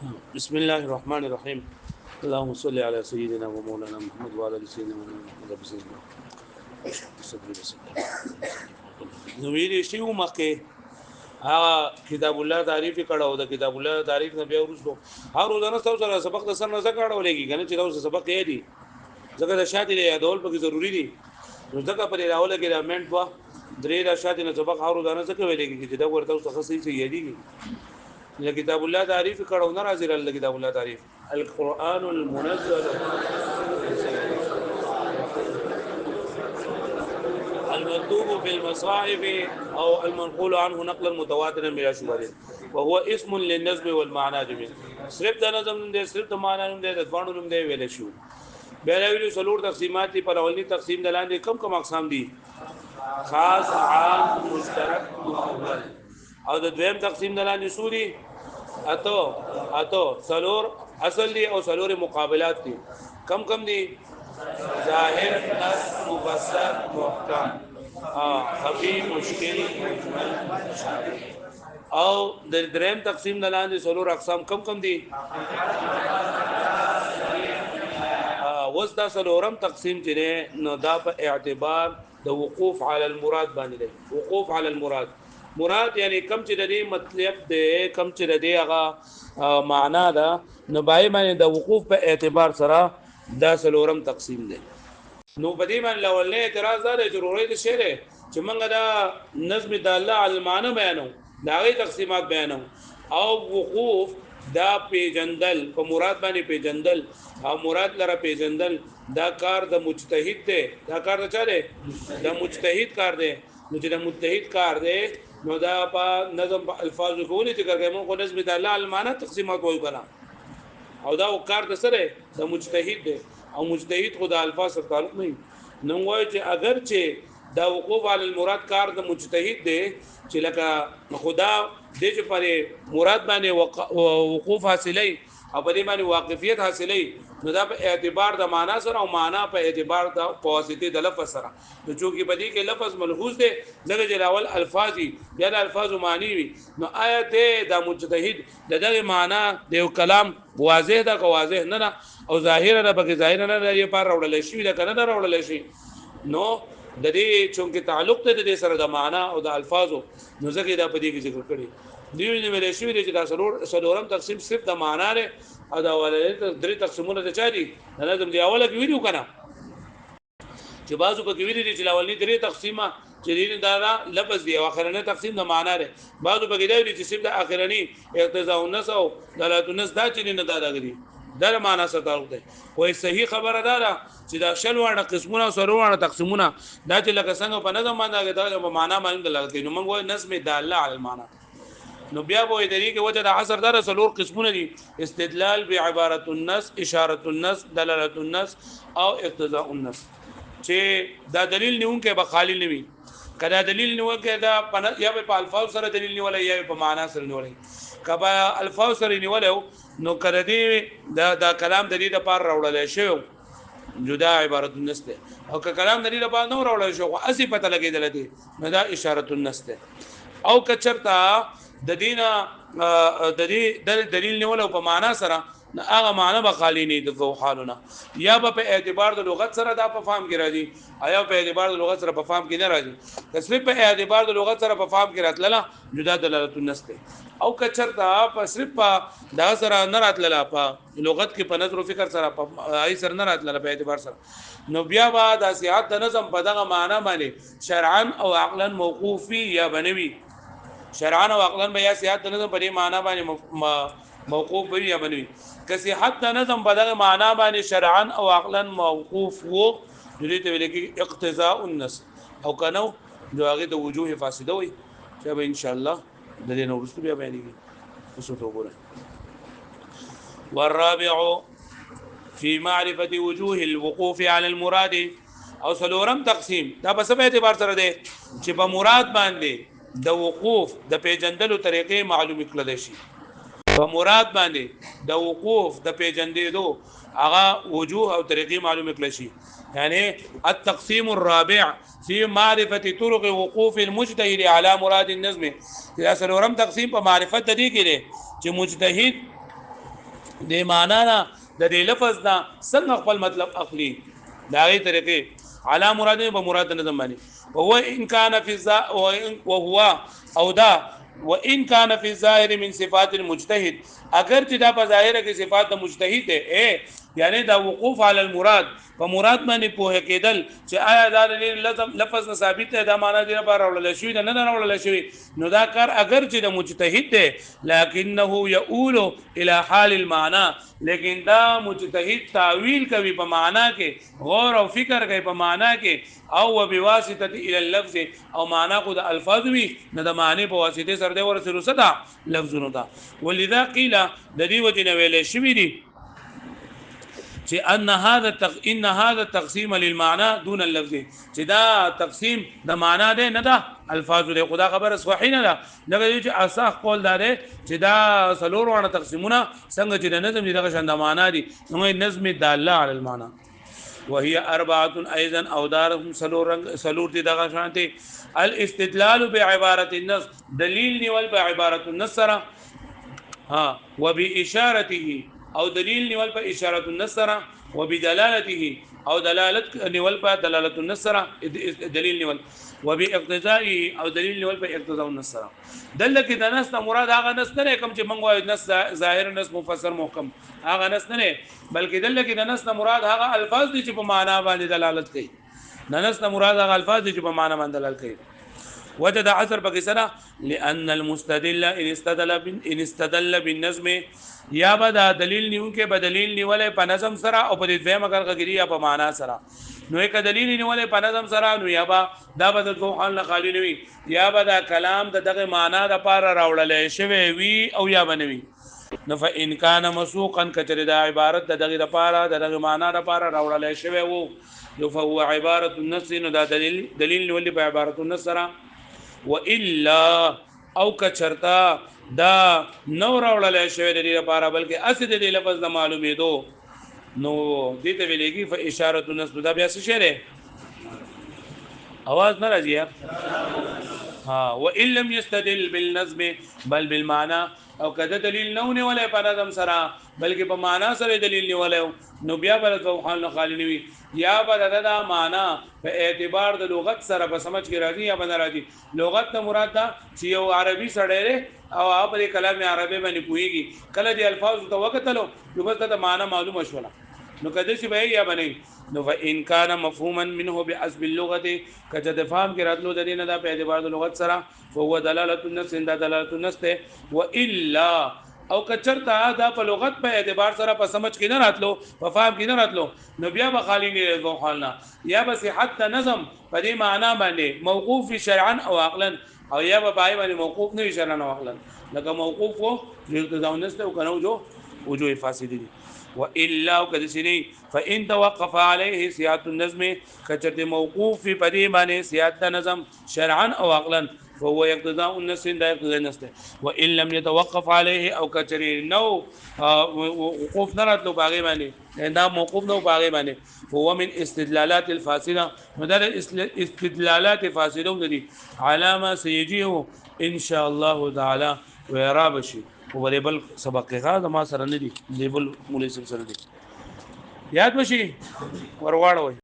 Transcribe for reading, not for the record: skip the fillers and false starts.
بسم الله الرحمن الرحيم. اللهم صل على سيدنا ومولانا محمد وعلى ال سيدنا محمد بسم نو ویلې شی مکه کتاب الله تعریف کړه او د کتاب الله تعریف نه بیا ورسو هر روزانه تاسو سره سبق د سر نه زکړه ولګي کنه چې تاسو سبق یې دي ځکه د شاته یادول پکې ضروری دي نو ځکه پر راول کې رامنټ وا درې د شاته نه سبق هر روزانه زکه ولګي چې دا ورته تاسو صحیح صحیح یادي لكتاب الله تعريف كړه نه راځي له کتاب الله تعریف القرآن المنزل المكتوب في المصاحف او المنقول عنه نقلا متواترا بلا شبهه وهو اسم للنظم والمعنى جميعا صرف د نظم دې صرف د معنا نوم دې د ځوانو نوم دې ویل شو بیا ویلو سلور تقسیمات دي پر اولنی تقسیم د لاندې کم اقسام دي خاص عام مشترک مؤول او د دویم تقسیم د لاندې سوري اتو سلور اصل دي او سلور مقابلات دي کم دي ظاهر نص مفسر محکم خفی مشکل او د دریم تقسیم د لاندې سلور اقسام کم دي وسدا سلورم تقسیم چې نو دا په اعتبار د وقوف علی المراد باندې دی وقوف علی المراد مراد یعنی کم چې د دې مطلب دی کم چې د دې هغه معنا ده نو بای باندې د وقوف په اعتبار سره دا سلورم تقسیم دی نو په دې باندې لولنه اعتراض ده ضروري دي شعر چې موږ دا نظم د الله علی المعنی بیانو دا غي تقسیمات بیانو او وقوف دا پیجندل په مراد باندې پیجندل او مراد لره پیجندل دا کار د مجتهد دی دا کار د چا دی د مجتهد کار دی نو چې د مجتهد کار دی نو دا په نظم په الفاظ کولی چې کوم خو نظم د الله المعنی تقسیمات وایو کنه او دا کار د سره د مجتهد دی او مجتهد خو د الفاظ سره تعلق نه نو وایي چې اگر چې دا وقوف علی المراد کار د مجتهد دی چې لکه خدا د چې پر مراد باندې وقوف حاصلای او په دې باندې واقفیت حاصلای نو دا په اعتبار د معنا سره او معنا په اعتبار د واسطه د لفظ سره نو چې په دې کې لفظ ملحوظ دی دغه جلاول الفاظي یا د الفاظ معنی وي نو آیت د مجتهد دغه معنا د کلام واضح ده که واضح نه او ظاهر نه بګي ظاهر نه لري پر راوړل شي د کنه راوړل شي نو د دې چونکه تعلق ته د سره د معنا او د الفاظو نو ځکه دا په دې کې ذکر کړي دیو نه ویل شي چې دا سلورم تقسیم صرف د معنا لري او دا ولې درې تقسیمونه د چا دي د نظم دی اوله کې ویډیو کنه چې بازو په کې ویډیو دي چې اولنی درې تقسیمه چې دین دا لفظ دی او اخرنه تقسیم د معنا لري بازو په کې دی چې صرف د اخرنی اقتضاء النص او دلالت النص دا چې نه دا غري در معنا سره تعلق دی وای صحیح خبره ده چې دا شلوانه قسمونه سروانه تقسیمونه دا چې لکه څنګه په نظم باندې دا په معنا باندې دلالت کوي نو موږ وای نظم د الله علی المعنی نو بیا به دې کې وجه د حصر در سلور قسمونه دي استدلال بعبارت النص اشاره النص دلالت النص او اقتضاء النص چې دا دلیل نیون کې به خالی نوي کدا دلیل نیو کې دا یا په الفاظ سره دلیل نیول یا په معنا سره نیول کبا الفاظ سره نیول نو کړه دې دا کلام د دې لپاره راوړل شي جدا عبارت النص ده او که کلام د دې لپاره نو راوړل شي خو اسی پته لګیدل دي نو دا اشاره النص ده او کچرتا د دینه د دې دلیل نیول په معنا سره هغه معنا به خالی نه د حالونه یا په اعتبار د لغت سره دا په فهم کې راځي یا په اعتبار د لغت سره په فهم کې نه راځي تصریف په اعتبار د لغت سره په فهم کې راتلله جدا دلالت النص ده او کچرتا په صرف په دا سره نه راتلله په لغت کې په نظر او فکر سره په ای سره نه راتلله په اعتبار سره نو بیا با د صحت د نظم په دغه معنا باندې شرعا او عقلا موقوفي یا بنوي شرعا او عقلا به یا صحت د نظم په معنا باندې موقوف وي یا بنوي که صحت د نظم په دغه معنا باندې شرعا او عقلا موقوف وو دې ته ویل کې اقتضاء النص او کنو جو هغه د وجوه فاسده وي چې به ان شاء الله د دې نو ورستو بیا بیانېږي اوس ته وګورئ والرابع في معرفه وجوه الوقوف على المراد او سلورم تقسیم دا په څه اعتبار سره دی چې په مراد باندې د وقوف د پیجندلو طریقې معلوم کړل شي په مراد باندې د وقوف د پیجندلو هغه وجوه او طریقې معلوم کړل شي یعنی التقسیم الرابع في معرفه طرق وقوف المجتهد على مراد النظم دا سلورم تقسیم په معرفت د دې کې دی چې مجتهد د معنا نه د دې لفظ نه څنګه خپل مطلب اخلي دا غي طریقې علا مراد به مراد نه زماني وهو ان كان في وهو او دا وان كان في الظاهر من صفات المجتهد اگر چې دا په ظاهر کې صفات د مجتهد ده یعنی دا وقوف علی المراد په مراد باندې پوهه کېدل چې آیا دا لفظ نه ثابت ده دا معنا دی لپاره راولل شوی نه نه راولل شوی نو دا کار اگر چې د مجتهد ده لکنه یؤول الى حال المعنى لیکن دا مجتهد تعویل کوي په معنا کې غور او فکر کوي په معنا کې او بواسطه الى اللفظ او معنا کو د الفاظ وی نه د معنی په واسطه سره د ورسره صدا لفظونو دا ولذا قيل د دې وجه نه ویل شوی دی چې ان هذا التقسيم للمعنى دون اللفظ چې دا تقسیم د معنا ده نه ده الفاظ ده خدا خبر صحیح نه ده لکه چې اصح قول ده چې دا سلور وانه تقسیمونه څنګه چې د نظم دغه شند معنا دي نو نظم داله على المعنى وهي اربعه ايضا او دارهم سلور دي دغه شانتي الاستدلال بعباره النص دلیل نیول په عبارت النص سره ها وباشارته او دلیل نیول په اشاره النصر وبدلالته او دلالت نیول په دلالت النصر دلیل نیول وباقتضائه او دلیل نیول په اقتضاء النصر دل کې د نص مراد هغه نص نه کوم چې موږ وایو نص ظاهر نص مفسر محکم هغه نص نه بلکې دل کې د نص مراد هغه الفاظ دي چې په معنا باندې دلالت کوي د نص مراد هغه الفاظ دي چې په معنا باندې دلالت کوي وجد عصر بقي سنه لان المستدل ان استدل بالنظم یا به دا دلیل نیو کې بدلیل نیولې په نظم سره او په دې مگر غږی یا په معنا سره نو یک دلیل نیولې په نظم سره نو یا به دا به د حال خالی نوي یا به دا کلام د دغه معنا د پاره راوړل شوی وي او یا بنوي نو فإن كان مسوقا کچره دا عبارت د دغه لپاره د دغه معنا لپاره راوړل شوی وو نو فهو عبارت النص نو دا دلیل نیولې په عبارت النص سره والا او کچرتا دا نو راوړل شوی د دې لپاره بلکې اسد د لفظ د معلومې دو نو دې ته ویلېږي فاشاره النص دا بیا څه شی اواز نه راځي ها وان لم يستدل بالنظم بل بالمعنى او کده دلیل نه ولې په نظم سره بلکې په معنا سره دلیل نه ولې نو بیا بل تو حال خالی نوي یا بل دا معنا په اعتبار د لغت سره په سمجھ کې راځي یا بل راځي لغت ته مراد ده چې یو عربي سره او په کلام عربي باندې پويږي کله دي الفاظ تو وکتلو نو بس ته معنا معلومه شوله نو کده چې به یا باندې نو فإن كان مفهوما منه بحسب اللغه کجه د فهم کې راتلو د دې نه د په اعتبار د لغت سره فهو دلاله النص عند دلاله النص والا او کچرتا دا په لغت په اعتبار سره په سمجھ کې نه راتلو په فهم کې نه راتلو نو بیا به خالی نه غو حالنا یا به صحت نظم په دې معنا باندې موقوف شرعا او عقلا او یا به پای باندې موقوف نه شرعا او عقلا لکه موقوف وو اقتضاء النص او کنه وجوه فاسد دي والا وكذسني فان توقف عليه سياده النظم كچرت موقوف في پدې باندې سياده نظم شرعا او عقلا فهو يقتضاء النص دا يقتضاء النص وان لم يتوقف عليه او کچري نو وقوف نراتلو باغي باندې دا موقوف نو باغي باندې فهو من استدلالات الفاسده مدار استدلالات فاسده دي علامه سيجيه ان شاء الله تعالى ويرابشي ولبل سبق غاز ما سره نه دي لیبل مولوی سره دي یاد وشي ورواړوي